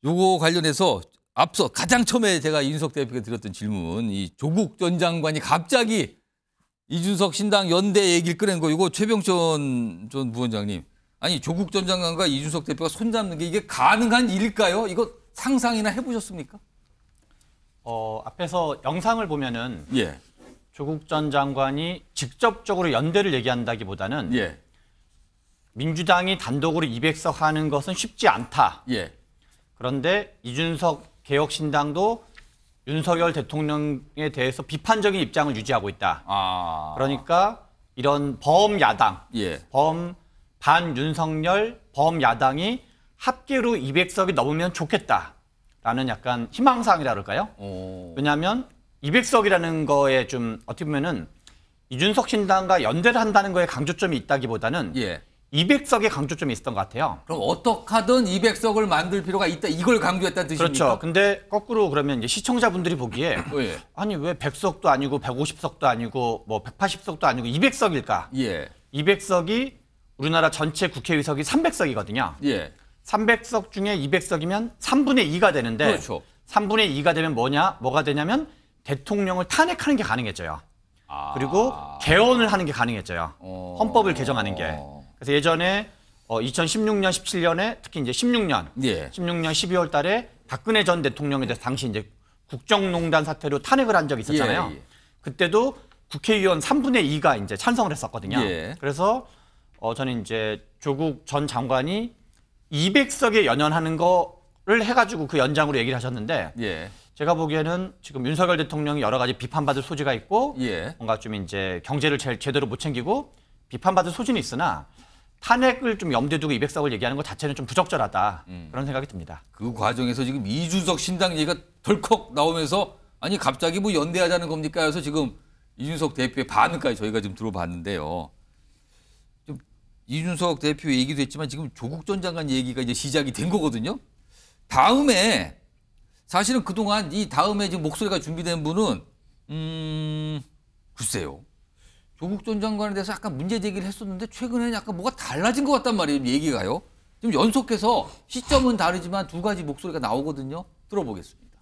요거 관련해서 앞서 가장 처음에 제가 이준석 대표가 드렸던 질문, 이 조국 전 장관이 갑자기 이준석 신당 연대 얘기를 꺼낸 거, 이거 최병천 전 부원장님, 아니 조국 전 장관과 이준석 대표가 손잡는 게 이게 가능한 일일까요? 이거 상상이나 해보셨습니까? 앞에서 영상을 보면은 예. 조국 전 장관이 직접적으로 연대를 얘기한다기보다는 예. 민주당이 단독으로 200석 하는 것은 쉽지 않다. 예. 그런데 이준석 개혁신당도 윤석열 대통령에 대해서 비판적인 입장을 유지하고 있다. 그러니까 이런 범야당, 예. 반윤석열 범야당이 합계로 200석이 넘으면 좋겠다라는 약간 희망사항이라 그럴까요? 왜냐하면 200석이라는 거에 좀 어떻게 보면은 이준석 신당과 연대를 한다는 거에 강조점이 있다기보다는 예. 200석의 강조점이 있었던 것 같아요. 그럼 어떻게 하든 200석을 만들 필요가 있다, 이걸 강조했다는 뜻입니까? 그렇죠. 근데 거꾸로 그러면 이제 시청자분들이 보기에 예. 아니 왜 100석도 아니고 150석도 아니고 뭐 180석도 아니고 200석일까? 예. 200석이 우리나라 전체 국회의석이 300석이거든요. 예. 300석 중에 200석이면 3분의 2가 되는데 그렇죠. 3분의 2가 되면 뭐가 되냐면 대통령을 탄핵하는 게 가능해져요. 그리고 개헌을 하는 게 가능해져요. 헌법을 개정하는 게. 그래서 예전에 2016년, 17년에 특히 이제 16년, 예. 16년 12월 달에 박근혜 전 대통령에 대해서 당시 이제 국정농단 사태로 탄핵을 한 적이 있었잖아요. 예. 그때도 국회의원 3분의 2가 이제 찬성을 했었거든요. 예. 그래서 저는 이제 조국 전 장관이 200석에 연연하는 거를 해가지고 그 연장으로 얘기를 하셨는데 예. 제가 보기에는 지금 윤석열 대통령이 여러 가지 비판받을 소지가 있고 예. 뭔가 좀 이제 경제를 제대로 못 챙기고 비판받을 소지는 있으나 탄핵을 좀 염두에 두고 200석을 얘기하는 것 자체는 좀 부적절하다. 그런 생각이 듭니다. 그 과정에서 지금 이준석 신당 얘기가 덜컥 나오면서 아니 갑자기 뭐 연대하자는 겁니까? 해서 지금 이준석 대표의 반응까지 저희가 좀 들어봤는데요. 좀 이준석 대표 얘기도 했지만 지금 조국 전 장관 얘기가 이제 시작이 된 거거든요. 다음에 사실은 그동안 이 다음에 지금 목소리가 준비된 분은 글쎄요. 조국 전 장관에 대해서 약간 문제 제기를 했었는데 최근에는 약간 뭐가 달라진 것 같단 말이에요. 얘기가요. 지금 연속해서 시점은 다르지만 두 가지 목소리가 나오거든요. 들어보겠습니다.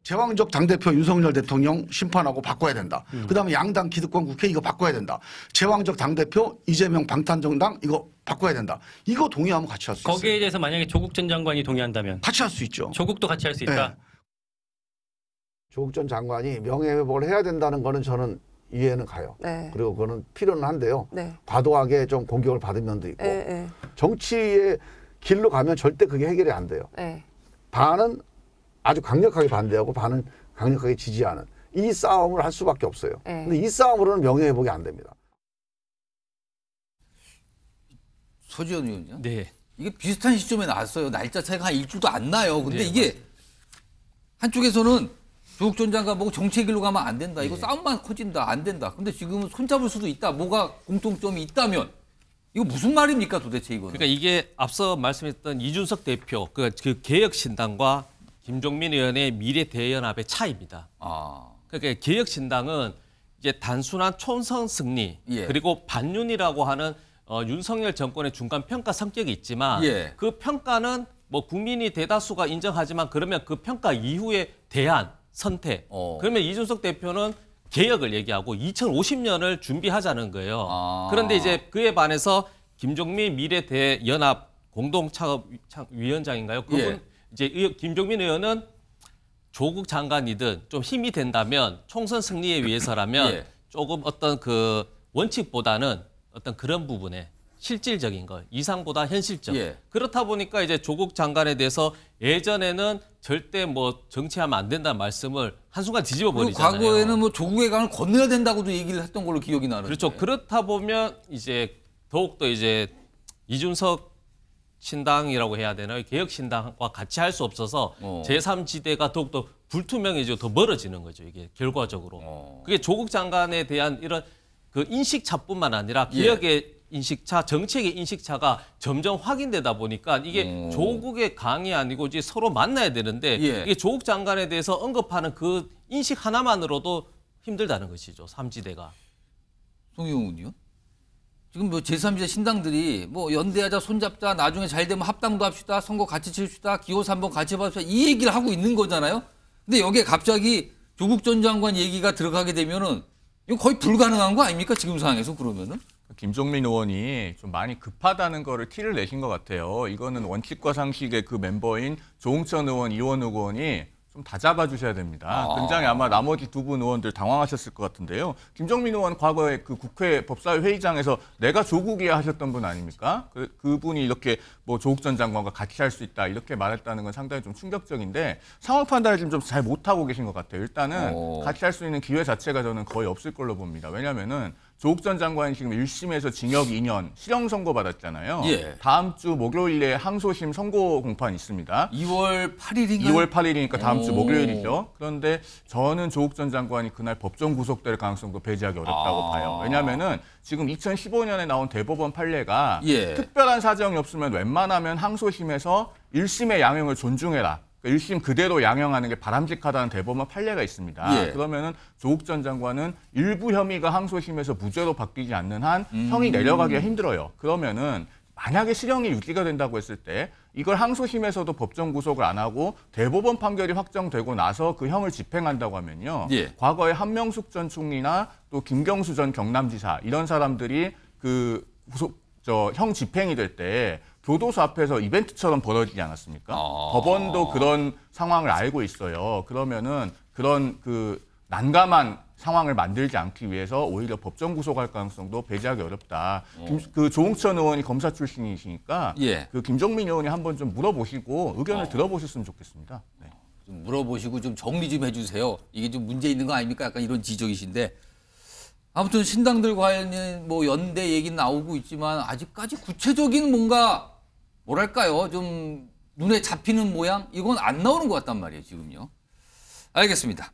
제왕적 당대표 윤석열 대통령 심판하고 바꿔야 된다. 그다음에 양당 기득권 국회 이거 바꿔야 된다. 제왕적 당대표 이재명 방탄정당 이거 바꿔야 된다. 이거 동의하면 같이 할 수 있어요. 거기에 대해서 만약에 조국 전 장관이 동의한다면 같이 할 수 있죠. 조국도 같이 할 수 있다. 네. 조국 전 장관이 명예회복을 해야 된다는 거는 저는 이해는 가요. 네. 그리고 그거는 필요는 한데요. 네. 과도하게 좀 공격을 받은 면도 있고 네. 정치의 길로 가면 절대 그게 해결이 안 돼요. 네. 반은 아주 강력하게 반대하고 반은 강력하게 지지하는 이 싸움을 할 수밖에 없어요. 네. 근데 이 싸움으로는 명예회복이 안 됩니다. 서지현 의원이요? 네. 이게 비슷한 시점에 나왔어요. 날짜 차이가 한 일주일도 안 나요. 근데 네, 이게 맞습니다. 한쪽에서는 조국 전 장관 보고 정치의 길로 가면 안 된다. 이거 네. 싸움만 커진다. 안 된다. 근데 지금은 손잡을 수도 있다. 뭐가 공통점이 있다면 이거 무슨 말입니까 도대체 이거는. 그러니까 이게 앞서 말씀했던 이준석 대표 그 개혁신당과 김종민 의원의 미래대연합의 차이입니다. 그러니까 개혁신당은 이제 단순한 총선 승리 예. 그리고 반윤이라고 하는 윤석열 정권의 중간 평가 성격이 있지만 예. 그 평가는 뭐 국민이 대다수가 인정하지만 그러면 그 평가 이후에 대안 선택. 그러면 이준석 대표는 개혁을 얘기하고 2050년을 준비하자는 거예요. 그런데 이제 그에 반해서 김종민 미래대연합 공동창업위원장인가요? 그분 예. 이제 김종민 의원은 조국 장관이든 좀 힘이 된다면 총선 승리에 위해서라면 예. 조금 어떤 그 원칙보다는 어떤 그런 부분에 실질적인 거, 이상보다 현실적. 예. 그렇다 보니까 이제 조국 장관에 대해서 예전에는 절대 뭐 정치하면 안 된다는 말씀을 한순간 뒤집어 그리고 버리잖아요. 과거에는 뭐 조국의 강을 건너야 된다고도 얘기를 했던 걸로 기억이 나는데. 그렇죠. 그렇다 보면 이제 더욱더 이제 이준석 신당이라고 해야 되나요? 개혁신당과 같이 할 수 없어서 제3지대가 더욱더 불투명해지고 더 멀어지는 거죠. 이게 결과적으로. 그게 조국 장관에 대한 이런 그 인식차뿐만 아니라 개혁의 인식차, 정책의 인식차가 점점 확인되다 보니까 이게 조국의 강이 아니고 이제 서로 만나야 되는데 이게 조국 장관에 대해서 언급하는 그 인식 하나만으로도 힘들다는 것이죠. 3지대가. 송영훈이요? 지금 뭐 제3지대 신당들이 뭐 연대하자, 손잡자, 나중에 잘 되면 합당도 합시다, 선거 같이 치릅시다, 기호 3번 같이 받읍시다 이 얘기를 하고 있는 거잖아요. 근데 여기에 갑자기 조국 전 장관 얘기가 들어가게 되면은 이거 거의 불가능한 거 아닙니까? 지금 상황에서 그러면은? 김종민 의원이 좀 많이 급하다는 거를 티를 내신 것 같아요. 이거는 원칙과 상식의 그 멤버인 조응천 의원, 이원욱 의원이 좀 다 잡아주셔야 됩니다. 굉장히 아마 나머지 두 분 의원들 당황하셨을 것 같은데요. 김종민 의원 과거에 그 국회 법사위 회의장에서 내가 조국이야 하셨던 분 아닙니까? 그분이 이렇게 뭐 조국 전 장관과 같이 할 수 있다 이렇게 말했다는 건 상당히 좀 충격적인데 상황 판단을 좀 잘 못하고 계신 것 같아요. 일단은 같이 할 수 있는 기회 자체가 저는 거의 없을 걸로 봅니다. 왜냐면은 조국 전 장관이 지금 1심에서 징역 2년 실형 선고 받았잖아요. 예. 다음 주 목요일에 항소심 선고 공판이 있습니다. 2월 8일인가요? 2월 8일이니까 다음 주 목요일이죠. 그런데 저는 조국 전 장관이 그날 법정 구속될 가능성도 배제하기 어렵다고 봐요. 왜냐하면은 지금 2015년에 나온 대법원 판례가 예. 특별한 사정이 없으면 웬만하면 항소심에서 1심의 양형을 존중해라. 1심 그대로 양형하는 게 바람직하다는 대법원 판례가 있습니다. 예. 그러면은 조국 전 장관은 일부 혐의가 항소심에서 무죄로 바뀌지 않는 한 형이 내려가기가 힘들어요. 그러면은 만약에 실형이 유지가 된다고 했을 때 이걸 항소심에서도 법정 구속을 안 하고 대법원 판결이 확정되고 나서 그 형을 집행한다고 하면요. 예. 과거에 한명숙 전 총리나 또 김경수 전 경남지사 이런 사람들이 그 형 집행이 될 때 교도소 앞에서 이벤트처럼 벌어지지 않았습니까? 법원도 그런 상황을 알고 있어요. 그러면은 그런 그 난감한 상황을 만들지 않기 위해서 오히려 법정 구속할 가능성도 배제하기 어렵다. 그 조응천 의원이 검사 출신이시니까 예. 그 김종민 의원이 한번 좀 물어보시고 의견을 들어보셨으면 좋겠습니다. 네. 좀 물어보시고 좀 정리 좀 해주세요. 이게 좀 문제 있는 거 아닙니까? 약간 이런 지적이신데. 아무튼 신당들 관련 뭐 연대 얘기 나오고 있지만 아직까지 구체적인 뭔가 뭐랄까요? 좀 눈에 잡히는 모양? 이건 안 나오는 것 같단 말이에요, 지금요. 알겠습니다.